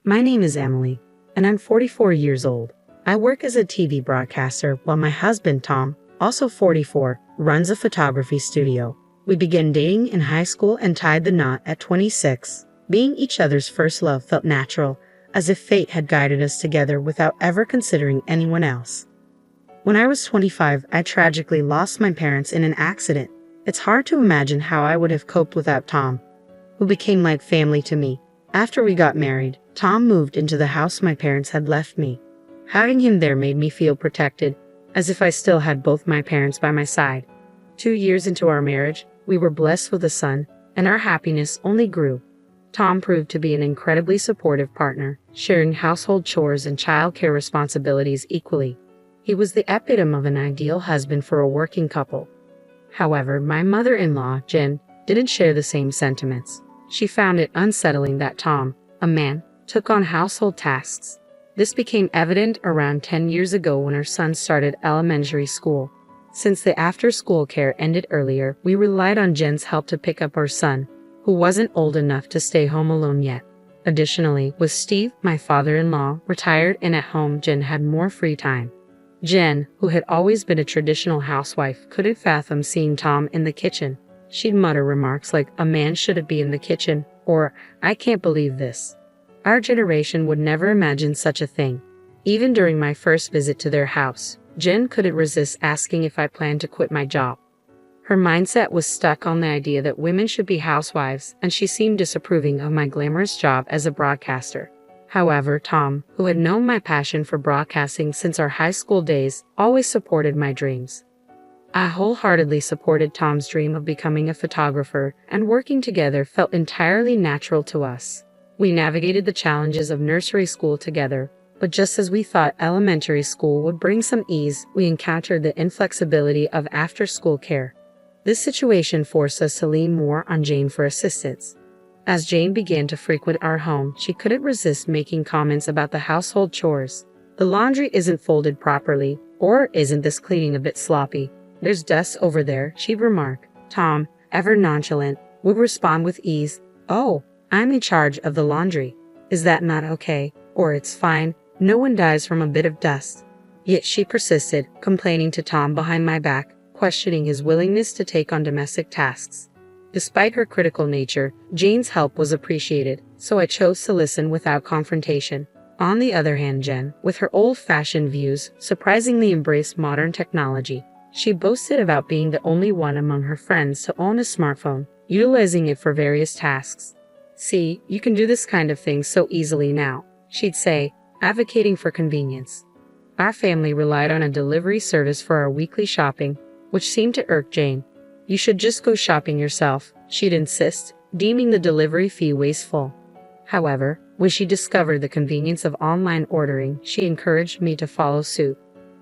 My name is Emily, and I'm 44 years old. I work as a TV broadcaster while my husband, Tom, also 44, runs a photography studio. We began dating in high school and tied the knot at 26. Being each other's first love felt natural, as if fate had guided us together without ever considering anyone else. When I was 25, I tragically lost my parents in an accident. It's hard to imagine how I would have coped without Tom, who became like family to me. After we got married, Tom moved into the house my parents had left me. Having him there made me feel protected, as if I still had both my parents by my side. 2 years into our marriage, we were blessed with a son, and our happiness only grew. Tom proved to be an incredibly supportive partner, sharing household chores and childcare responsibilities equally. He was the epitome of an ideal husband for a working couple. However, my mother-in-law, Jen, didn't share the same sentiments. She found it unsettling that Tom, a man, took on household tasks. This became evident around 10 years ago when our son started elementary school. Since the after-school care ended earlier, we relied on Jen's help to pick up our son, who wasn't old enough to stay home alone yet. Additionally, with Steve, my father-in-law, retired and at home, Jen had more free time. Jen, who had always been a traditional housewife, couldn't fathom seeing Tom in the kitchen. She'd mutter remarks like, "A man shouldn't be in the kitchen," or, "I can't believe this." Our generation would never imagine such a thing. Even during my first visit to their house, Jen couldn't resist asking if I planned to quit my job. Her mindset was stuck on the idea that women should be housewives, and she seemed disapproving of my glamorous job as a broadcaster. However, Tom, who had known my passion for broadcasting since our high school days, always supported my dreams. I wholeheartedly supported Tom's dream of becoming a photographer, and working together felt entirely natural to us. We navigated the challenges of nursery school together, but just as we thought elementary school would bring some ease, we encountered the inflexibility of after-school care. This situation forced us to lean more on Jane for assistance. As Jane began to frequent our home, she couldn't resist making comments about the household chores. "The laundry isn't folded properly," or "Isn't this cleaning a bit sloppy? There's dust over there," she'd remark. Tom, ever nonchalant, would respond with ease, "Oh, I'm in charge of the laundry. Is that not okay?" Or, "It's fine. No one dies from a bit of dust." Yet she persisted, complaining to Tom behind my back, questioning his willingness to take on domestic tasks. Despite her critical nature, Jane's help was appreciated, so I chose to listen without confrontation. On the other hand, Jen, with her old-fashioned views, surprisingly embraced modern technology. She boasted about being the only one among her friends to own a smartphone, utilizing it for various tasks. "See, you can do this kind of thing so easily now," she'd say, advocating for convenience. Our family relied on a delivery service for our weekly shopping, which seemed to irk Jane. "You should just go shopping yourself," she'd insist, deeming the delivery fee wasteful. However, when she discovered the convenience of online ordering, she encouraged me to follow suit.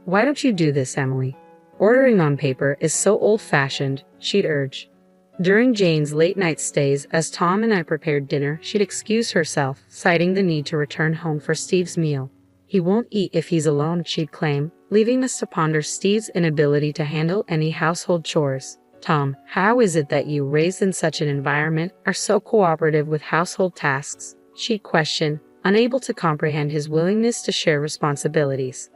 "Why don't you do this, Emily? Ordering on paper is so old-fashioned," she'd urge. During Jane's late-night stays, as Tom and I prepared dinner, she'd excuse herself, citing the need to return home for Steve's meal. "He won't eat if he's alone," she'd claim, leaving us to ponder Steve's inability to handle any household chores. "Tom, how is it that you, raised in such an environment, are so cooperative with household tasks?" she'd question, unable to comprehend his willingness to share responsibilities.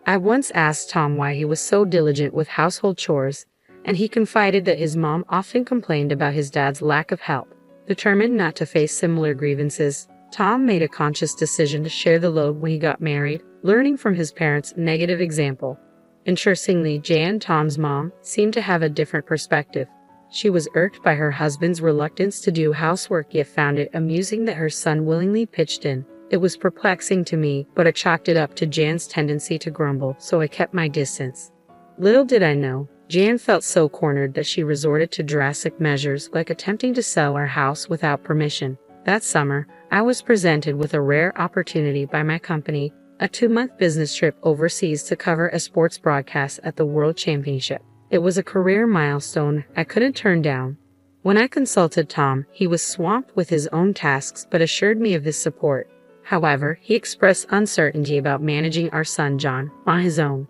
I once asked Tom why he was so diligent with household chores, and he confided that his mom often complained about his dad's lack of help. Determined not to face similar grievances, Tom made a conscious decision to share the load when he got married, learning from his parents' negative example. Interestingly, Jan, Tom's mom, seemed to have a different perspective. She was irked by her husband's reluctance to do housework, yet found it amusing that her son willingly pitched in. It was perplexing to me, but I chalked it up to Jan's tendency to grumble, so I kept my distance. Little did I know, Jan felt so cornered that she resorted to drastic measures like attempting to sell our house without permission. That summer, I was presented with a rare opportunity by my company, a 2-month business trip overseas to cover a sports broadcast at the World Championship. It was a career milestone I couldn't turn down. When I consulted Tom, he was swamped with his own tasks but assured me of his support. However, he expressed uncertainty about managing our son John on his own.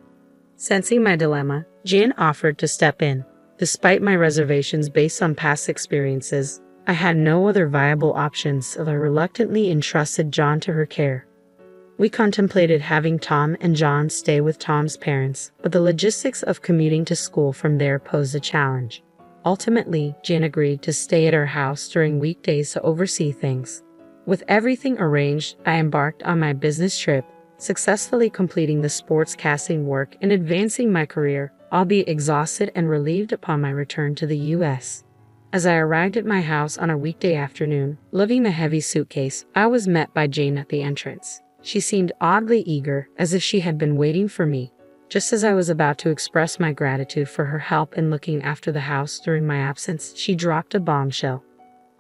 Sensing my dilemma, Jan offered to step in. Despite my reservations based on past experiences, I had no other viable options, so I reluctantly entrusted John to her care. We contemplated having Tom and John stay with Tom's parents, but the logistics of commuting to school from there posed a challenge. Ultimately, Jane agreed to stay at our house during weekdays to oversee things. With everything arranged, I embarked on my business trip, successfully completing the sportscasting work and advancing my career, albeit exhausted and relieved upon my return to the U.S. As I arrived at my house on a weekday afternoon, lugging a heavy suitcase, I was met by Jane at the entrance. She seemed oddly eager, as if she had been waiting for me. Just as I was about to express my gratitude for her help in looking after the house during my absence, she dropped a bombshell.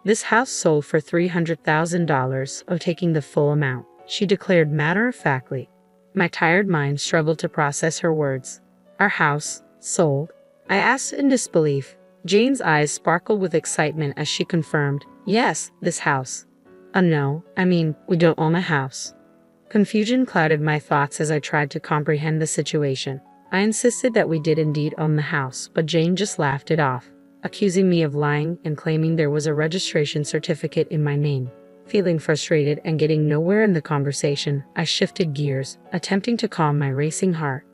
"This house sold for $300,000, of taking the full amount," she declared matter-of-factly. My tired mind struggled to process her words. "Our house sold?" I asked in disbelief. Jane's eyes sparkled with excitement as she confirmed, "Yes, this house." No, I mean, we don't own a house." Confusion clouded my thoughts as I tried to comprehend the situation. I insisted that we did indeed own the house, but Jane just laughed it off, accusing me of lying and claiming there was a registration certificate in my name. Feeling frustrated and getting nowhere in the conversation, I shifted gears, attempting to calm my racing heart.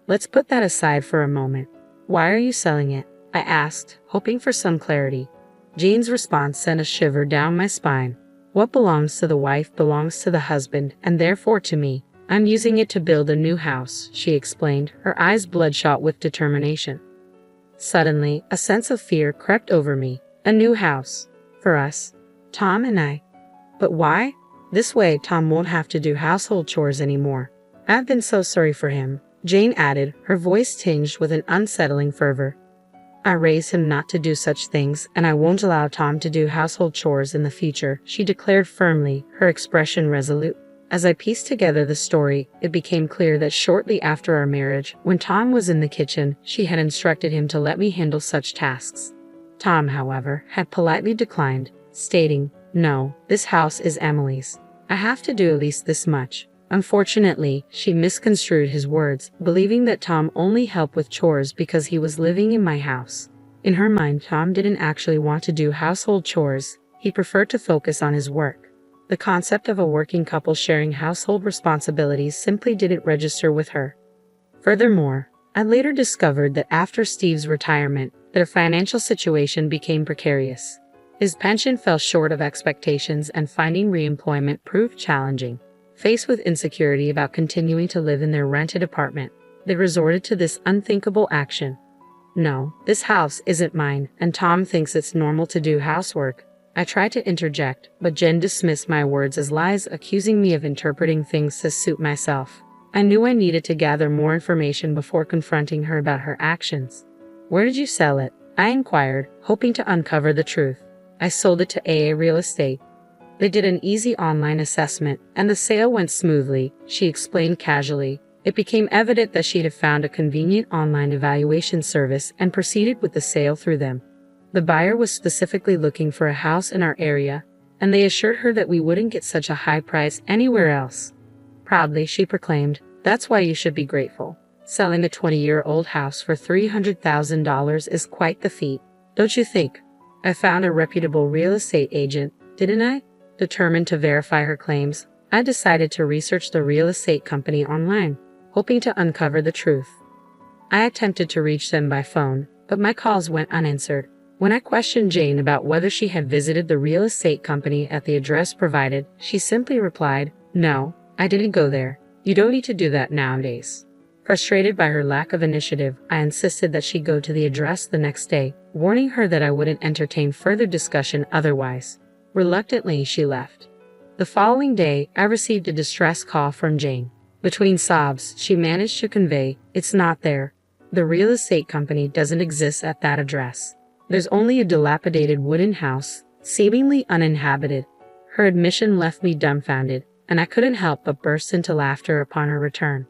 "Let's put that aside for a moment. Why are you selling it?" I asked, hoping for some clarity. Jane's response sent a shiver down my spine. "What belongs to the wife belongs to the husband, and therefore to me. I'm using it to build a new house," she explained, her eyes bloodshot with determination. Suddenly, a sense of fear crept over me. A new house. For us. Tom and I. But why? This way, Tom won't have to do household chores anymore. I've been so sorry for him, Jane added, her voice tinged with an unsettling fervor. "I raised him not to do such things, and I won't allow Tom to do household chores in the future," she declared firmly, her expression resolute. As I pieced together the story, it became clear that shortly after our marriage, when Tom was in the kitchen, she had instructed him to let me handle such tasks. Tom, however, had politely declined, stating, "No, this house is Emily's. I have to do at least this much." Unfortunately, she misconstrued his words, believing that Tom only helped with chores because he was living in my house. In her mind, Tom didn't actually want to do household chores. He preferred to focus on his work. The concept of a working couple sharing household responsibilities simply didn't register with her. Furthermore, I later discovered that after Steve's retirement, their financial situation became precarious. His pension fell short of expectations and finding re-employment proved challenging. Faced with insecurity about continuing to live in their rented apartment, they resorted to this unthinkable action. "No, this house isn't mine, and Tom thinks it's normal to do housework." I tried to interject, but Jen dismissed my words as lies, accusing me of interpreting things to suit myself. I knew I needed to gather more information before confronting her about her actions. "Where did you sell it?" I inquired, hoping to uncover the truth. "I sold it to AA Real Estate." They did an easy online assessment, and the sale went smoothly, she explained casually. It became evident that she had found a convenient online evaluation service and proceeded with the sale through them. The buyer was specifically looking for a house in our area, and they assured her that we wouldn't get such a high price anywhere else. Proudly, she proclaimed, "That's why you should be grateful. Selling a 20-year-old house for $300,000 is quite the feat, don't you think?" I found a reputable real estate agent, didn't I? Determined to verify her claims, I decided to research the real estate company online, hoping to uncover the truth. I attempted to reach them by phone, but my calls went unanswered. When I questioned Jane about whether she had visited the real estate company at the address provided, she simply replied, "No, I didn't go there. You don't need to do that nowadays." Frustrated by her lack of initiative, I insisted that she go to the address the next day, warning her that I wouldn't entertain further discussion otherwise. Reluctantly, she left. The following day, I received a distress call from Jane. Between sobs, she managed to convey, "It's not there. The real estate company doesn't exist at that address. There's only a dilapidated wooden house, seemingly uninhabited." Her admission left me dumbfounded, and I couldn't help but burst into laughter upon her return.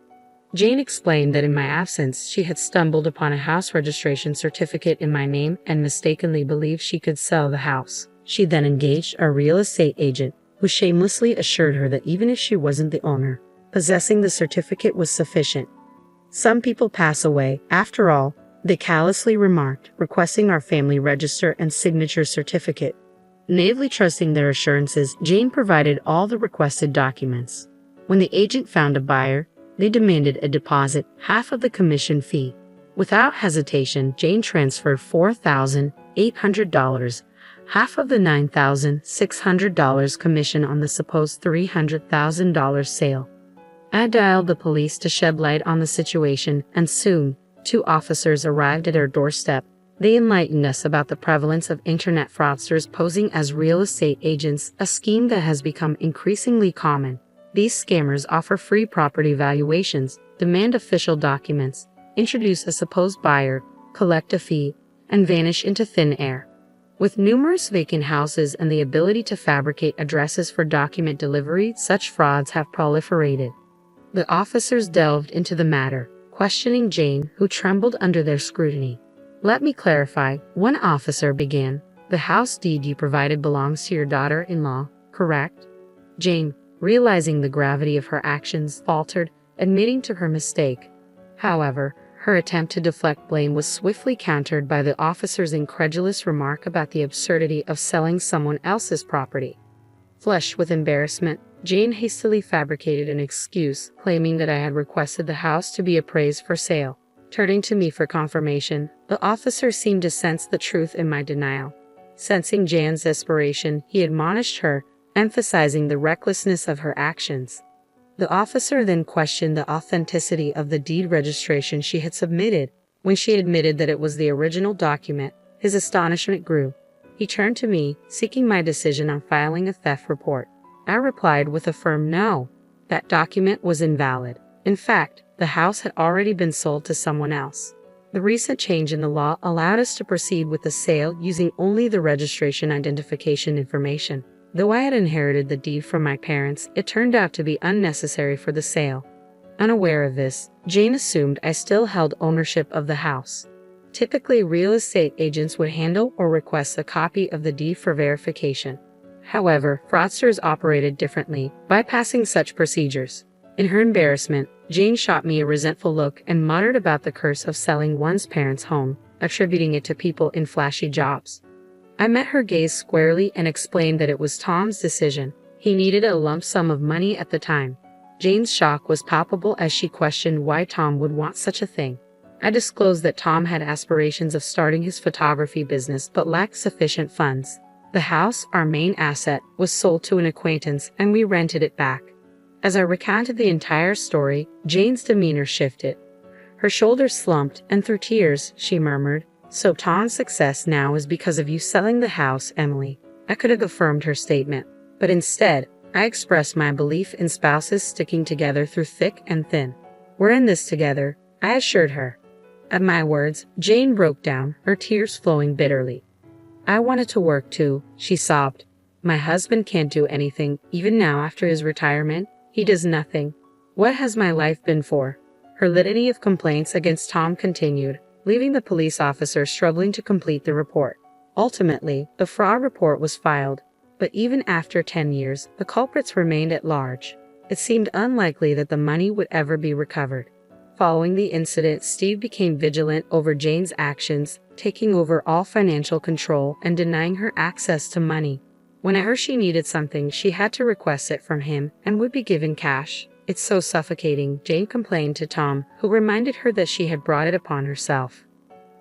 Jane explained that in my absence, she had stumbled upon a house registration certificate in my name and mistakenly believed she could sell the house. She then engaged a real estate agent, who shamelessly assured her that even if she wasn't the owner, possessing the certificate was sufficient. "Some people pass away, after all," they callously remarked, requesting our family register and signature certificate. Naively trusting their assurances, Jane provided all the requested documents. When the agent found a buyer, they demanded a deposit, half of the commission fee. Without hesitation, Jane transferred $4,800, half of the $9,600 commission on the supposed $300,000 sale. I dialed the police to shed light on the situation, and soon, 2 officers arrived at our doorstep. They enlightened us about the prevalence of internet fraudsters posing as real estate agents, a scheme that has become increasingly common. These scammers offer free property valuations, demand official documents, introduce a supposed buyer, collect a fee, and vanish into thin air. With numerous vacant houses and the ability to fabricate addresses for document delivery, such frauds have proliferated. The officers delved into the matter, questioning Jane, who trembled under their scrutiny. "Let me clarify," one officer began. "The house deed you provided belongs to your daughter-in-law, correct?" Jane, realizing the gravity of her actions, faltered, admitting to her mistake. However, her attempt to deflect blame was swiftly countered by the officer's incredulous remark about the absurdity of selling someone else's property. Flushed with embarrassment, Jane hastily fabricated an excuse, claiming that I had requested the house to be appraised for sale. Turning to me for confirmation, the officer seemed to sense the truth in my denial. Sensing Jane's desperation, he admonished her, emphasizing the recklessness of her actions. The officer then questioned the authenticity of the deed registration she had submitted. When she admitted that it was the original document, his astonishment grew. He turned to me, seeking my decision on filing a theft report. I replied with a firm no. That document was invalid. In fact, the house had already been sold to someone else. The recent change in the law allowed us to proceed with the sale using only the registration identification information. Though I had inherited the deed from my parents, it turned out to be unnecessary for the sale. Unaware of this, Jane assumed I still held ownership of the house. Typically, real estate agents would handle or request a copy of the deed for verification. However, fraudsters operated differently, bypassing such procedures. In her embarrassment, Jane shot me a resentful look and muttered about the curse of selling one's parents' home, attributing it to people in flashy jobs. I met her gaze squarely and explained that it was Tom's decision. He needed a lump sum of money at the time. Jane's shock was palpable as she questioned why Tom would want such a thing. I disclosed that Tom had aspirations of starting his photography business but lacked sufficient funds. The house, our main asset, was sold to an acquaintance and we rented it back. As I recounted the entire story, Jane's demeanor shifted. Her shoulders slumped, and through tears, she murmured, "So Tom's success now is because of you selling the house, Emily." I could have affirmed her statement, but instead, I expressed my belief in spouses sticking together through thick and thin. "We're in this together," I assured her. At my words, Jane broke down, her tears flowing bitterly. "I wanted to work too," she sobbed. "My husband can't do anything, even now after his retirement. He does nothing. What has my life been for?" Her litany of complaints against Tom continued, leaving the police officer struggling to complete the report. Ultimately, the fraud report was filed, but even after 10 years, the culprits remained at large. It seemed unlikely that the money would ever be recovered. Following the incident, Steve became vigilant over Jane's actions, taking over all financial control and denying her access to money. Whenever she needed something, she had to request it from him and would be given cash. "It's so suffocating," Jane complained to Tom, who reminded her that she had brought it upon herself.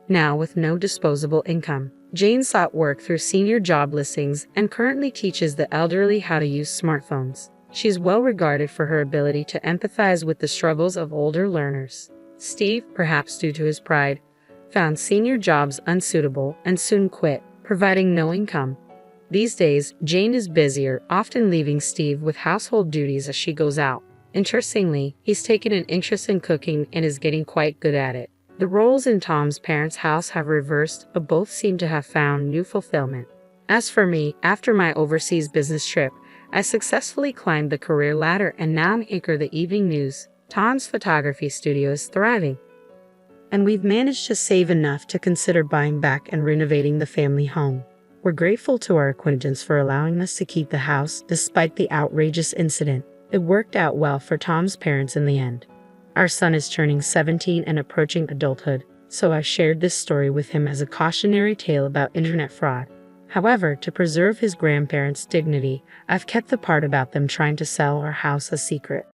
Now, with no disposable income, Jane sought work through senior job listings and currently teaches the elderly how to use smartphones. She is well regarded for her ability to empathize with the struggles of older learners. Steve, perhaps due to his pride, found senior jobs unsuitable and soon quit, providing no income. These days, Jane is busier, often leaving Steve with household duties as she goes out. Interestingly, he's taken an interest in cooking and is getting quite good at it. The roles in Tom's parents' house have reversed, but both seem to have found new fulfillment. As for me, after my overseas business trip, I successfully climbed the career ladder and now anchor the evening news. Tom's photography studio is thriving. And we've managed to save enough to consider buying back and renovating the family home. We're grateful to our acquaintance for allowing us to keep the house despite the outrageous incident. It worked out well for Tom's parents in the end. Our son is turning 17 and approaching adulthood, so I shared this story with him as a cautionary tale about internet fraud. However, to preserve his grandparents' dignity, I've kept the part about them trying to sell our house a secret.